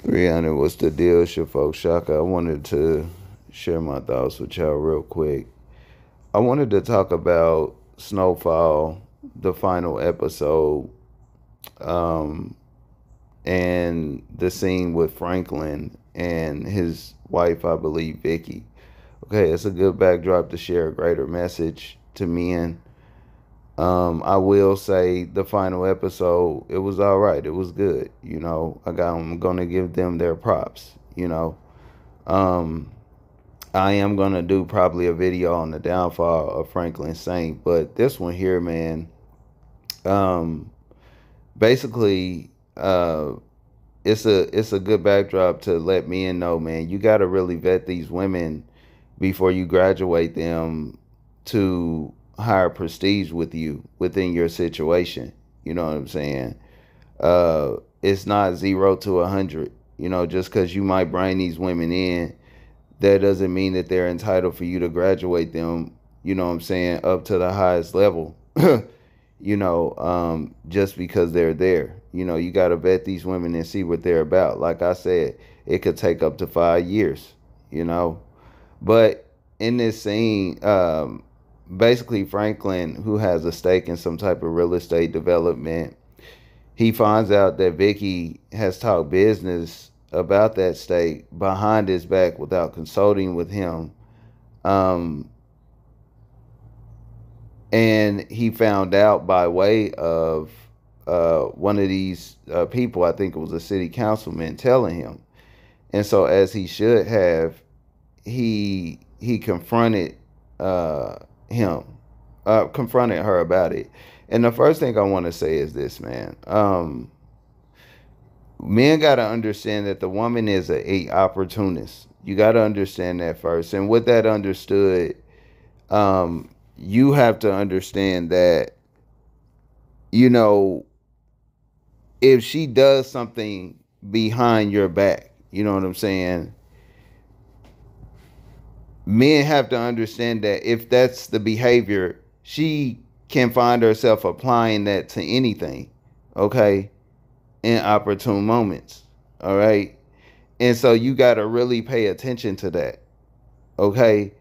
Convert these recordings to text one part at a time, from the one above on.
Rihanna, what's the deal? It's your folks, Shaka. I wanted to share my thoughts with y'all real quick. I wanted to talk about Snowfall, the final episode, um, and the scene with Franklin and his wife, I believe, Vicky. Okay, it's a good backdrop to share a greater message to men. I will say the final episode, it was all right. It was good. I'm gonna give them their props. Um, I am gonna do probably a video on the downfall of Franklin Saint, but this one here, man, um, basically, it's a good backdrop to let men know, man. You got to really vet these women before you graduate them to higher prestige with you within your situation. You know what I'm saying? It's not 0 to 100. Just because you might bring these women in, that doesn't mean that they're entitled for you to graduate them. You know what I'm saying? Up to the highest level. Just because they're there. You got to vet these women and see what they're about. Like I said, it could take up to 5 years. You know, but in this scene, basically Franklin, who has a stake in some type of real estate development, he finds out that Vicky has talked business about that stake behind his back without consulting with him. Um, and he found out by way of one of these people, I think it was a city councilman, telling him. And so, as he should have, he confronted him, confronted her about it. And the first thing I want to say is this, man. Men got to understand that the woman is a opportunist. You got to understand that first. And with that understood, you have to understand that, you know, if she does something behind your back, you know what I'm saying? Men have to understand that if that's the behavior, she can find herself applying that to anything, okay, in opportune moments, all right? And so you got to really pay attention to that, okay?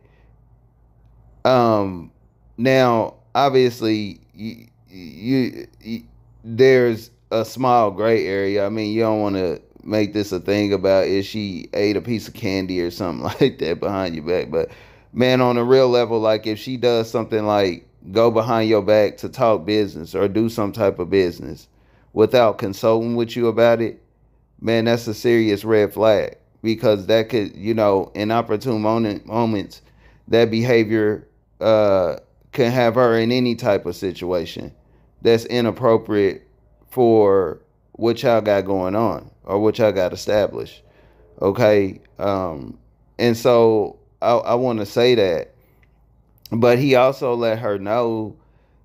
Um, Now, obviously, there's a small gray area. I mean, you don't want to make this a thing about if she ate a piece of candy or something like that behind your back. But man, on a real level, like if she does something like go behind your back to talk business or do some type of business without consulting with you about it, man, that's a serious red flag because that could, in opportune moments, that behavior can have her in any type of situation that's inappropriate for what y'all got going on or what y'all got established. Okay. And so I want to say that, but he also let her know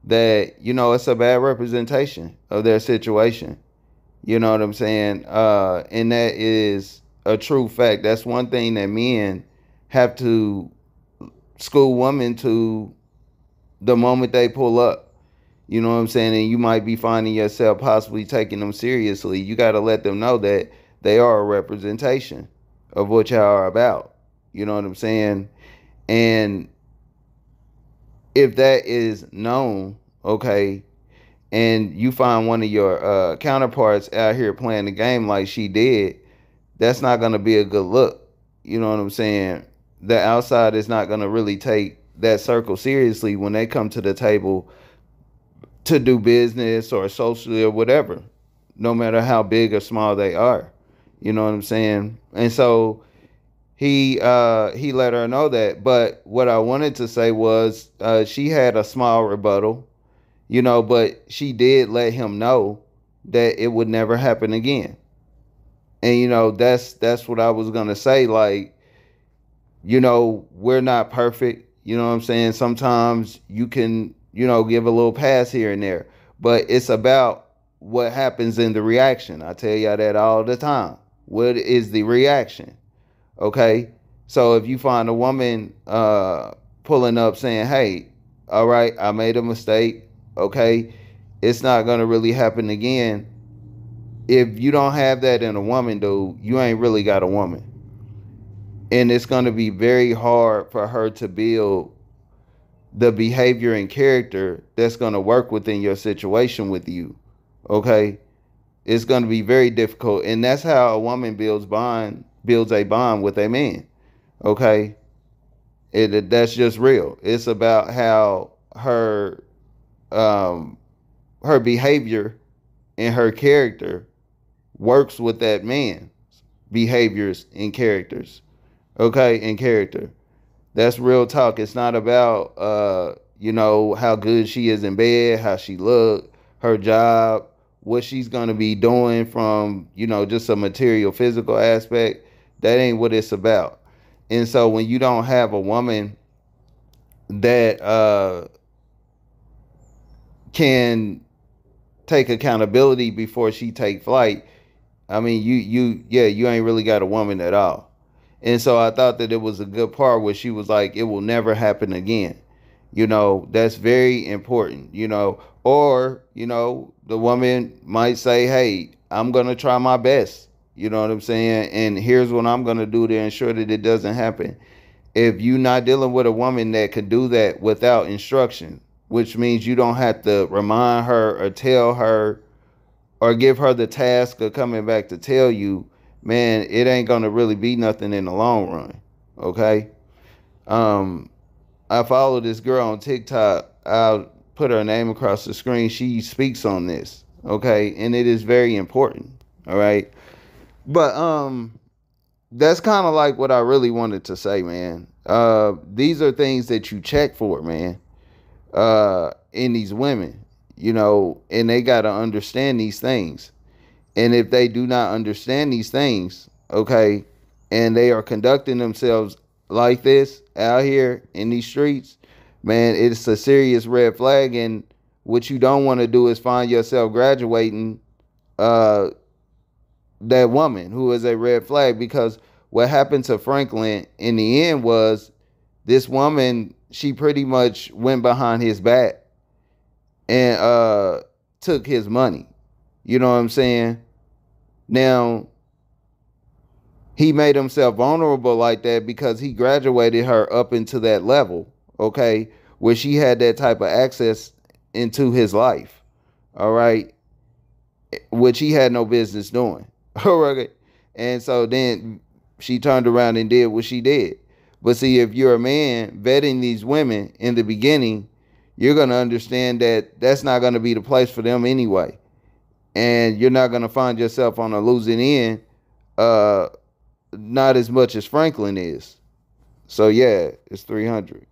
that, it's a bad representation of their situation. You know what I'm saying? And that is a true fact. That's one thing that men have to school women to the moment they pull up. You know what I'm saying? And you might be finding yourself possibly taking them seriously. You got to let them know that they are a representation of what y'all are about. You know what I'm saying? And if that is known, okay, and you find one of your counterparts out here playing the game like she did, that's not going to be a good look. You know what I'm saying? The outside is not going to really take that circle seriously when they come to the table to do business or socially or whatever, no matter how big or small they are. You know what I'm saying? And so he let her know that. But what I wanted to say was she had a small rebuttal, but she did let him know that it would never happen again. And that's what I was gonna say. Like, we're not perfect. You know what I'm saying? Sometimes you can, give a little pass here and there. But it's about what happens in the reaction. I tell y'all that all the time. What is the reaction? Okay? So if you find a woman pulling up saying, hey, all right, I made a mistake. Okay? It's not going to really happen again. If you don't have that in a woman, dude, you ain't really got a woman. And it's going to be very hard for her to build the behavior and character that's going to work within your situation with you. Okay? It's going to be very difficult, and that's how a woman builds a bond with a man. Okay? That's just real. It's about how um her behavior and her character works with that man's behaviors and characters. Okay? And character. That's real talk. It's not about how good she is in bed, how she look, her job, what she's gonna be doing from, just a material physical aspect. That ain't what it's about. And so when you don't have a woman that can take accountability before she take flight, I mean, you ain't really got a woman at all. And so I thought that it was a good part where she was like, it will never happen again. That's very important, or, the woman might say, hey, I'm going to try my best. You know what I'm saying? And here's what I'm going to do to ensure that it doesn't happen. If you're not dealing with a woman that could do that without instruction, which means you don't have to remind her or tell her or give her the task of coming back to tell you, man, it ain't gonna really be nothing in the long run. Okay. I follow this girl on TikTok. I'll put her name across the screen. She speaks on this. Okay, and it is very important. All right. But that's kind of like what I really wanted to say, man. These are things that you check for, man. In these women, and they gotta understand these things. And if they do not understand these things, okay, and they are conducting themselves like this out here in these streets, man, it's a serious red flag. And what you don't want to do is find yourself graduating uh, that woman who is a red flag. Because what happened to Franklin in the end was this woman, she pretty much went behind his back and took his money. You know what I'm saying? Now, he made himself vulnerable like that because he graduated her up into that level, okay, where she had that type of access into his life, all right, which he had no business doing, all right. And so then she turned around and did what she did. But see, if you're a man vetting these women in the beginning, you're going to understand that that's not going to be the place for them anyway. And you're not going to find yourself on a losing end, not as much as Franklin is. So yeah, it's 300.